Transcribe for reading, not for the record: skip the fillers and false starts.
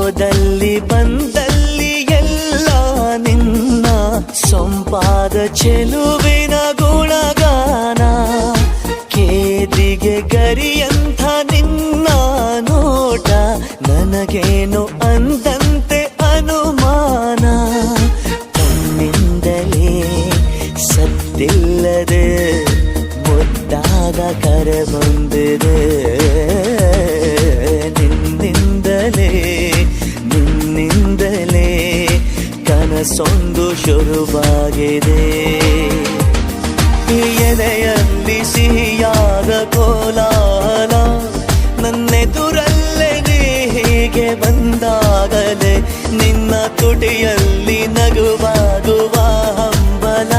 ಹೋದಲ್ಲಿ ಬಂದಲ್ಲಿ ಎಲ್ಲ ನಿನ್ನ ಸೊಂಪಾದ ಚೆಲುವಿನ ಗುಣಗಾನ. ಕೇದಿಗೆ ಗರಿಯಂಥ ನಿನ್ನ ನೋಟ ನನಗೇನು ಅಂದಂತೆ ಅನುಮಾನ. ತನ್ನಿಂದಲೇ ಸತ್ತಿಲ್ಲದೆ ಮುದ್ದಾದ ಕರೆ ಬಂದಿದೆ. ನಿನ್ನಿಂದಲೇ ಕನಸೊಂದು ಶುರುವಾಗಿದೆ. ಎದೆಯಲ್ಲಿ ಸಿಹಿಯಾದ ಕೋಲಾಹಲ ನನ್ನೆದುರಲ್ಲೇ ನೀ ಹೀಗೆ ಬಂದಾಗಲೇ ನಿನ್ನ ತುಟಿಯಲ್ಲಿ ನಗುವಾಗುವ ಹಂಬಲ.